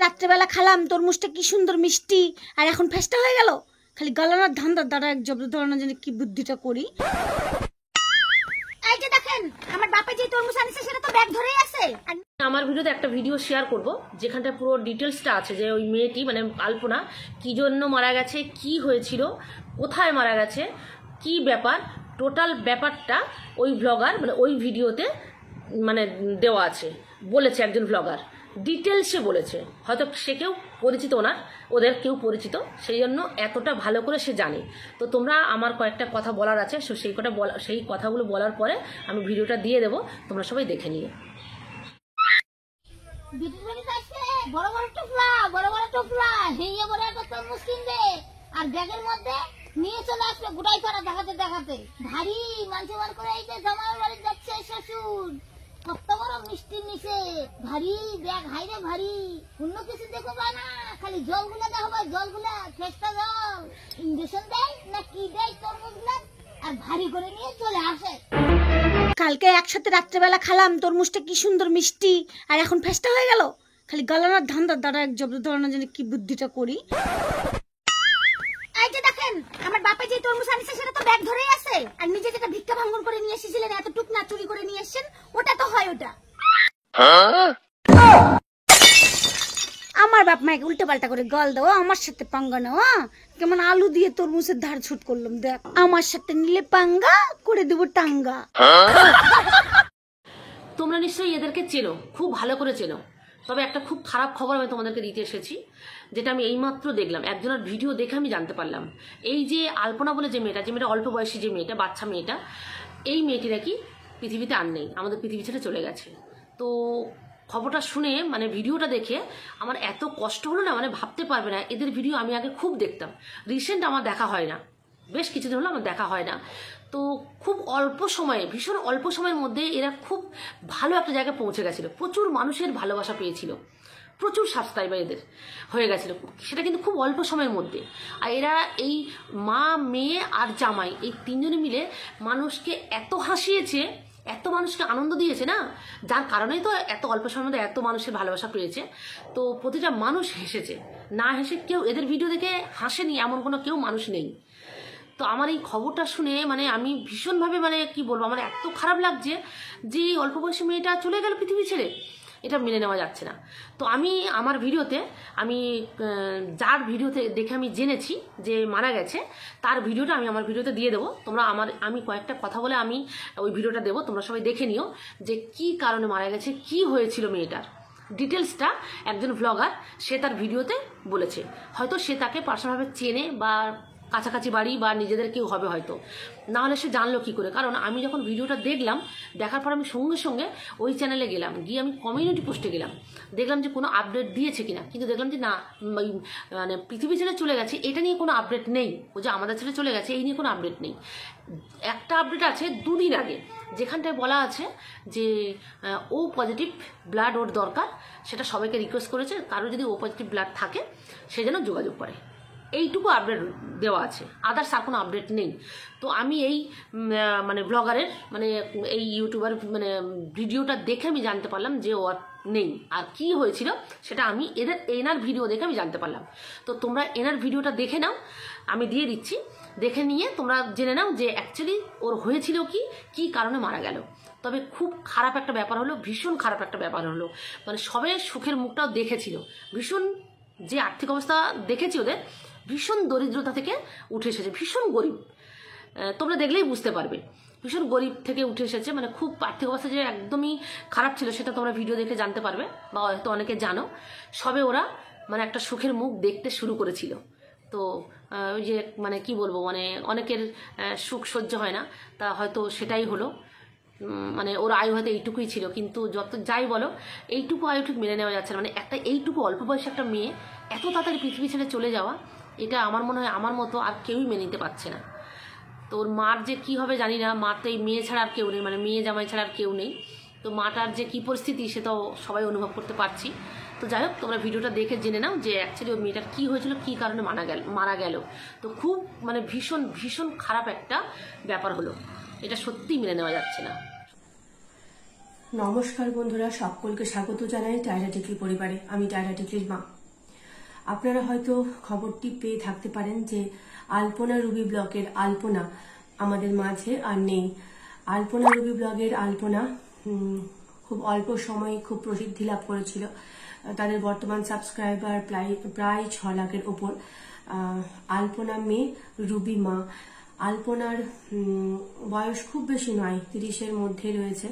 রাত্রেবেলা খালাম তরমুজটা কি সুন্দর মিষ্টি, আর এখন ফেস্টা হয়ে গেল। খালি গলানোর ধান্দার দ্বারা এক জব্দ ধরানোর জন্য কি বুদ্ধিটা করি। এই যে দেখেন আমার বাপে যে তরমুজ আনিছে সেটা তো ব্যাগ ধরেই আছে। আমার ভিডিওতে একটা ভিডিও শেয়ার করব যেখানটা পুরো ডিটেলসটা আছে, যে ওই মেয়েটি মানে আলপনা কি জন্য মারা গেছে, কি হয়েছিল, কোথায় মারা গেছে, কি ব্যাপার, টোটাল ব্যাপারটা ওই ব্লগার মানে ওই ভিডিওতে মানে দেওয়া আছে, বলেছে একজন ব্লগার, ডিটেলসে বলেছে। হয়তো সে কেউ পরিচিত না, ওদের কেউ পরিচিত, সেই জন্য এতটা ভালো করে সে জানে। তো তোমরা আমার কয়েকটা কথা বলার আছে, সেই কথাগুলো বলার পরে আমি ভিডিওটা দিয়ে দেবো, তোমরা সবাই দেখে নিও। বড় বড় টোপলা হেয়ে বড় একটা তরমুজ কিনবে আর ব্যাগের মধ্যে নিয়ে চলে আসবে গুড়াই করা দেখাতে ভারী মান করে এই যে জামাইয়ের বাড়ি যাচ্ছে শ্বশুর, কত বড় মিষ্টি নিচে ভারী ব্যাগ, হাইরে ভারী। অন্য কিছু দেখো না, খালি জলগুলো দেখো, জলগুলা ফ্রেশটা জল, ইঞ্জেকশন দেয় না কি দেয় তরমুজগুলা, আর ভারী করে নিয়ে চলে আসে। কালকে একসাথে রাত্রেবেলা খালাম তরমুজটা কি সুন্দর মিষ্টি, আর এখন ফেস্টা হয়ে গেল। খালি গলানোর ধান্দার দ্বারা এক জব্দ ধরানোর জন্য কি বুদ্ধিটা করি। এই যে দেখেন আমার বাপে যে তরমুজ আনিছে সেটা তো ব্যাগ ধরেই আছে, আর নিজে যেটা ভিক্ষা ভাঙন করে নিয়ে এসেছিলেন এত টুকনা চুরি করে নিয়ে এসেছেন, ওটা তো হয় ওটা। আমার বাপ মাকে উল্টো পাল্টা করে গল দাও, আমার সাথে পাঙ্গা নাও। কেমন আলু দিয়ে তরমুজের ধার ছুট করলাম, দেখ আমার সাথে নিলে পাঙ্গা করে দেবো টাঙ্গা। তোমরা নিশ্চয়ই এদেরকে চেনো, খুব ভালো করে চেনো। তবে একটা খুব খারাপ খবর আমি তোমাদেরকে দিতে এসেছি, যেটা আমি এইমাত্র দেখলাম, একজনের ভিডিও দেখে আমি জানতে পারলাম। এই যে আলপনা বলে যে মেয়েটা অল্প বয়সী যে মেয়েটা, বাচ্চা মেয়েটা, এই মেয়েটি নাকি পৃথিবীতে আর নেই, আমাদের পৃথিবী ছেড়ে চলে গেছে। তো খবরটা শুনে মানে ভিডিওটা দেখে আমার এত কষ্ট হলো না, মানে ভাবতে পারবে না। এদের ভিডিও আমি আগে খুব দেখতাম, রিসেন্ট আমার দেখা হয় না, বেশ কিছুদিন হলো আমার দেখা হয় না। তো খুব অল্প সময়ে, ভীষণ অল্প সময়ের মধ্যে এরা খুব ভালো একটা জায়গায় পৌঁছে গেছিলো, প্রচুর মানুষের ভালোবাসা পেয়েছিল, প্রচুর সাবস্ক্রাইবার এদের হয়ে গেছিলো, সেটা কিন্তু খুব অল্প সময়ের মধ্যে। আর এরা এই মা, মেয়ে আর জামাই, এই তিনজনে মিলে মানুষকে এত হাসিয়েছে, এত মানুষকে আনন্দ দিয়েছে না, যার কারণেই তো এত অল্প সময়ের মধ্যে এত মানুষের ভালোবাসা পেয়েছে। তো প্রতিটা মানুষ হেসেছে, না হেসে কেউ এদের ভিডিও দেখে হাসেনি এমন কোনো কেউ মানুষ নেই। তো আমার এই খবরটা শুনে মানে আমি ভীষণভাবে মানে কি বলবো, আমার এত খারাপ লাগছে যে অল্প বয়সী মেয়েটা চলে গেল পৃথিবী ছেড়ে, এটা মেনে নেওয়া যাচ্ছে না। তো আমি আমার ভিডিওতে আমি যার ভিডিওতে দেখে আমি জেনেছি যে মারা গেছে, তার ভিডিওটা আমি আমার ভিডিওতে দিয়ে দেবো। তোমরা আমি কয়েকটা কথা বলে আমি ওই ভিডিওটা দেবো, তোমরা সবাই দেখে নিও যে কি কারণে মারা গেছে, কি হয়েছিল মেয়েটার ডিটেলসটা। একজন ব্লগার সে তার ভিডিওতে বলেছে, হয়তো সে তাকে পার্সোনালভাবে চেনে বা কাছাকাছি বাড়ি বা নিজেদের কেউ হবে হয়তো, না হলে সে জানলো কী করে। কারণ আমি যখন ভিডিওটা দেখলাম, দেখার পর আমি সঙ্গে সঙ্গে ওই চ্যানেলে গেলাম, গিয়ে আমি কমিউনিটি পোস্টে গেলাম, দেখলাম যে কোনো আপডেট দিয়েছে কিনা, কিন্তু দেখলাম যে না, মানে পৃথিবী ছেড়ে চলে গেছে এটা নিয়ে কোনো আপডেট নেই, ও যে আমাদের ছেড়ে চলে গেছে এই নিয়ে কোনো আপডেট নেই। একটা আপডেট আছে 2 দিন আগে, যেখানটায় বলা আছে যে ও পজিটিভ ব্লাড ওর দরকার, সেটা সবাইকে রিকোয়েস্ট করেছে, কারো যদি ও পজিটিভ ব্লাড থাকে সে যেন যোগাযোগ করে, এইটুকু আপডেট দেওয়া আছে, আদার্স আর কোনো আপডেট নেই। তো আমি এই মানে ব্লগারের মানে এই ইউটিউবার মানে ভিডিওটা দেখে আমি জানতে পারলাম যে ও আর নেই, আর কি হয়েছিল সেটা আমি এনার ভিডিও দেখে আমি জানতে পারলাম। তো তোমরা এনার ভিডিওটা দেখে নাও, আমি দিয়ে দিচ্ছি, দেখে নিয়ে তোমরা জেনে নাও যে অ্যাকচুয়ালি ওর হয়েছিল কি কারণে মারা গেল। তবে খুব খারাপ একটা ব্যাপার হলো, ভীষণ খারাপ একটা ব্যাপার হলো, মানে সবে সুখের মুখটাও দেখেছিল, ভীষণ যে আর্থিক অবস্থা দেখেছি ওদের, ভীষণ দরিদ্রতা থেকে উঠে এসেছে, ভীষণ গরিব, তোমরা দেখলেই বুঝতে পারবে, ভীষণ গরিব থেকে উঠে এসেছে। মানে খুব আর্থিক অবস্থা যে একদমই খারাপ ছিল সেটা তোমরা ভিডিও দেখে জানতে পারবে, বা হয়তো অনেকে জানো। সবে ওরা মানে একটা সুখের মুখ দেখতে শুরু করেছিল। তো ওই যে মানে কি বলবো, মানে অনেকের সুখ সহ্য হয় না, তা হয়তো সেটাই হলো। মানে ওর আয়ু হয়তো এইটুকুই ছিল, কিন্তু যত যাই বলো এইটুকু আয়ু ঠিক মেনে নেওয়া যাচ্ছে না। মানে একটা এইটুকু অল্প বয়সে একটা মেয়ে এত তাড়াতাড়ি পৃথিবী ছেড়ে চলে যাওয়া, এটা আমার মনে হয় আমার মতো আর কেউই মেনে নিতে পারছে না। তো ওর মার যে কী হবে জানি না, মার তো এই মেয়ে ছাড়া আর কেউ নেই, মানে মেয়ে জামাই ছাড়া আর কেউ নেই। তো মাটার যে কী পরিস্থিতি সে তো সবাই অনুভব করতে পারছি। তো যাই হোক, তোমরা ভিডিওটা দেখে জেনে নাও যে অ্যাকচুয়ালি ওই মেয়েটার কী হয়েছিল, কী কারণে মারা গেল। তো খুব মানে ভীষণ ভীষণ খারাপ একটা ব্যাপার হলো, এটা সত্যিই মেনে নেওয়া যাচ্ছে না। নমস্কার বন্ধুরা, সকলকে স্বাগত জানাই টায়রা টিকলি পরিবারে। আমি টায়রা টিকলির মা। আপনারা হয়তো খবরটি পেয়ে থাকতে পারেন যে আলপনা রুবি ব্লগের আলপনা আমাদের মাঝে আর নেই। আলপনা রুবি ব্লগের আলপনা খুব অল্প সময়ে খুব প্রসিদ্ধি লাভ করেছিল। তাদের বর্তমান সাবস্ক্রাইবার প্রায় 6 লাখের ওপর। আলপনা মেয়ে, রুবি মা। আলপনার বয়স খুব বেশি নয়, 30-এর মধ্যে রয়েছে।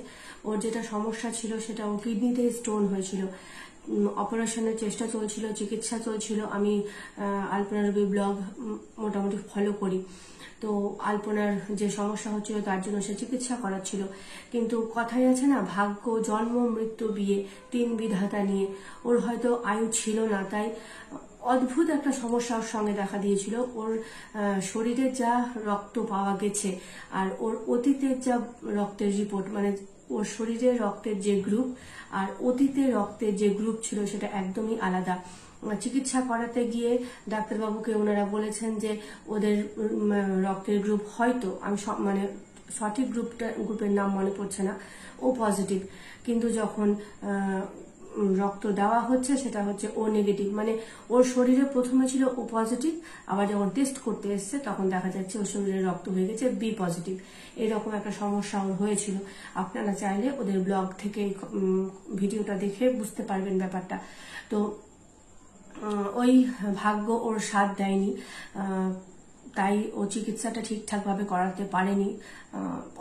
ওর যেটা সমস্যা ছিল সেটা ওর কিডনিতে স্টোন হয়েছিল। অপারেশনের চেষ্টা চলছিল, চিকিৎসা চলছিল। আমি আলপনা রুবি ব্লগ মোটামুটি ফলো করি। তো আলপনার যে সমস্যা হচ্ছিল তার জন্য সে চিকিৎসা করাচ্ছিল। কিন্তু কথাই আছে না, ভাগ্য, জন্ম, মৃত্যু, বিয়ে, 3 বিধাতা নিয়ে ওর হয়তো আয়ু ছিল না, তাই অদ্ভুত একটা সমস্যার সঙ্গে দেখা দিয়েছিল। ওর শরীরে যা রক্ত পাওয়া গেছে আর ওর অতীতের যা রক্তের রিপোর্ট, মানে ওর শরীরের রক্তের যে গ্রুপ আর অতীতের রক্তের যে গ্রুপ ছিল সেটা একদমই আলাদা। চিকিৎসা করাতে গিয়ে ডাক্তারবাবুকে ওনারা বলেছেন যে ওদের রক্তের গ্রুপ হয়তো, আমি মানে সঠিক গ্রুপের নাম মনে পড়ছে না, ও পজিটিভ। কিন্তু যখন রক্ত দেওয়া হচ্ছে সেটা হচ্ছে ও নেগেটিভ। মানে ওর শরীরে প্রথমে ছিল ও পজিটিভ, আবার যখন টেস্ট করতে এসছে তখন দেখা যাচ্ছে ওর শরীরে রক্ত হয়ে গেছে বি পজিটিভ। এরকম একটা সমস্যা ওর হয়েছিল। আপনারা চাইলে ওদের ব্লগ থেকে ভিডিওটা দেখে বুঝতে পারবেন ব্যাপারটা। তো ওই ভাগ্য ওর সাথ দেয়নি, তাই ও চিকিৎসাটা ঠিকঠাকভাবে করাতে পারেনি।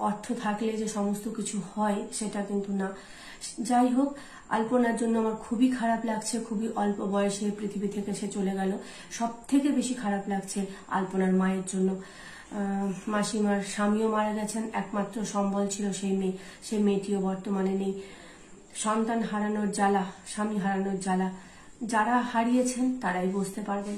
অর্থ থাকলে যে সমস্ত কিছু হয় সেটা কিন্তু না। যাই হোক, আলপনার জন্য আমার খুবই খারাপ লাগছে। খুবই অল্প বয়সে পৃথিবী থেকে সে চলে গেল। সব থেকে বেশি খারাপ লাগছে আলপনার মায়ের জন্য। মাসিমার স্বামীও মারা গেছেন, একমাত্র সম্বল ছিল সেই মেয়ে। সেই মেয়েটিও বর্তমানে নেই। সন্তান হারানোর জ্বালা, স্বামী হারানোর জ্বালা যারা হারিয়েছেন তারাই বুঝতে পারবেন।